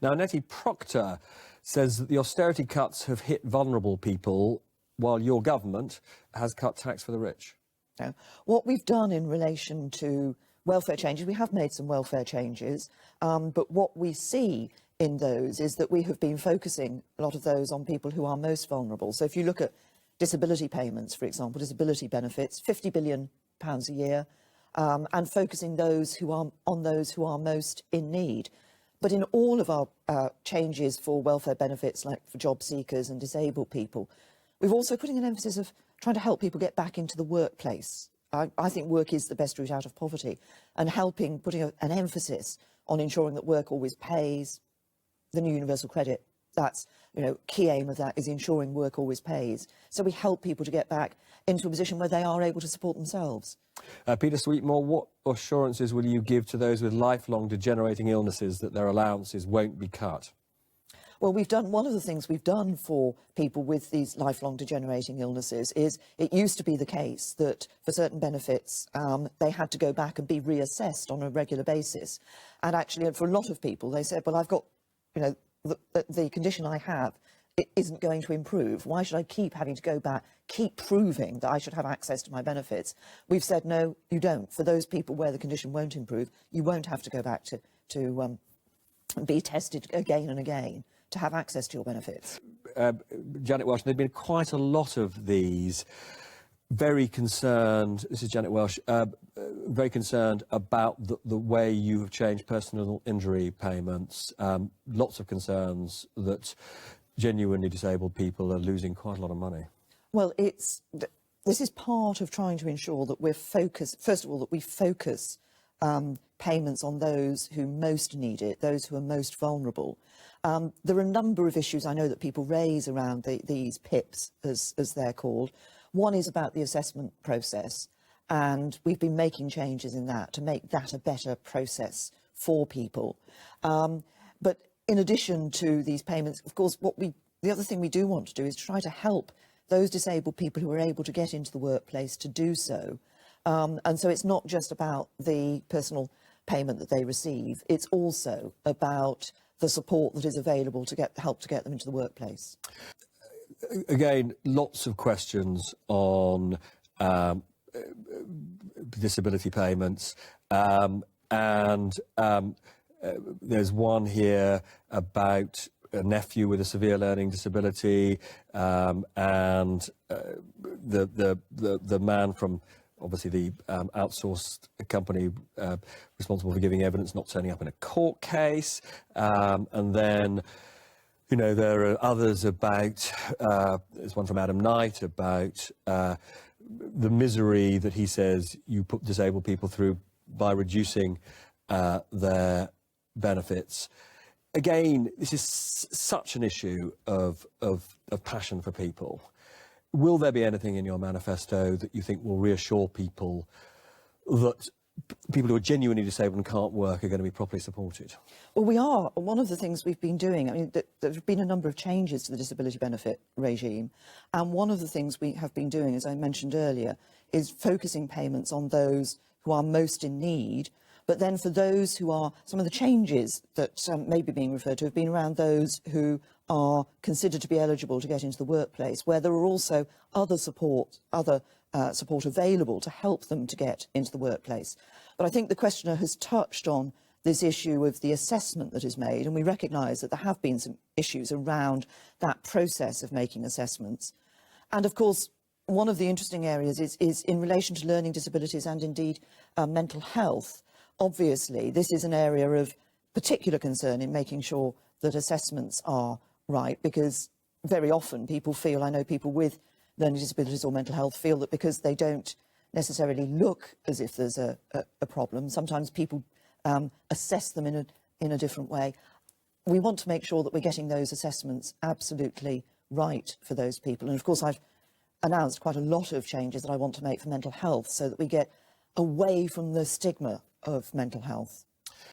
Now, Nettie, Proctor says that the austerity cuts have hit vulnerable people while your government has cut tax for the rich. No. What we've done in relation to welfare changes, we have made some welfare changes, but what we see in those is that we have been focusing a lot of those on people who are most vulnerable. So if you look at disability payments, for example, disability benefits, £50 billion a year, and focusing those who are on those who are most in need. But in all of our changes for welfare benefits, like for job seekers and disabled people, we've also putting an emphasis of trying to help people get back into the workplace. I think work is the best route out of poverty, and putting an emphasis on ensuring that work always pays. The new universal credit, that's, key aim of that is ensuring work always pays. So we help people to get back into a position where they are able to support themselves. Peter Sweetmore, what assurances will you give to those with lifelong degenerating illnesses that their allowances won't be cut? Well, one of the things we've done for people with these lifelong degenerating illnesses is it used to be the case that for certain benefits, they had to go back and be reassessed on a regular basis. And actually, for a lot of people, they said, well, I've got, the condition I have, it isn't going to improve. Why should I keep having to go back, keep proving that I should have access to my benefits? We've said, no, you don't. For those people where the condition won't improve, you won't have to go back to be tested again and again to have access to your benefits. Janet Welsh, there have been quite a lot of these very concerned, this is Janet Welsh, very concerned about the way you have changed personal injury payments. Lots of concerns that genuinely disabled people are losing quite a lot of money. Well, this is part of trying to ensure that we're focused, first of all, that we focus payments on those who most need it, those who are most vulnerable. There are a number of issues I know that people raise around these PIPs, as they're called. One is about the assessment process, and we've been making changes in that to make that a better process for people. But in addition to these payments, of course, the other thing we do want to do is try to help those disabled people who are able to get into the workplace to do so. And so it's not just about the personal payment that they receive, it's also about the support that is available to help to get them into the workplace. Again, lots of questions on disability payments, and there's one here about a nephew with a severe learning disability, and the man from obviously the outsourced company responsible for giving evidence not turning up in a court case, and then there are others about, there's one from Adam Knight about the misery that he says you put disabled people through by reducing their benefits. Again, this is such an issue of passion for people. Will there be anything in your manifesto that you think will reassure people that people who are genuinely disabled and can't work are going to be properly supported? Well, we are. One of the things we've been doing, there have been a number of changes to the disability benefit regime, and one of the things we have been doing, as I mentioned earlier, is focusing payments on those who are most in need. But then for those who are, some of the changes that may be being referred to have been around those who are considered to be eligible to get into the workplace, where there are also other support available to help them to get into the workplace. But I think the questioner has touched on this issue of the assessment that is made, and we recognise that there have been some issues around that process of making assessments. And of course, one of the interesting areas is in relation to learning disabilities and indeed mental health. Obviously, this is an area of particular concern in making sure that assessments are right, because very often people feel, I know people with learning disabilities or mental health feel that because they don't necessarily look as if there's a problem, sometimes people assess them in a different way. We want to make sure that we're getting those assessments absolutely right for those people. And of course, I've announced quite a lot of changes that I want to make for mental health so that we get away from the stigma of mental health.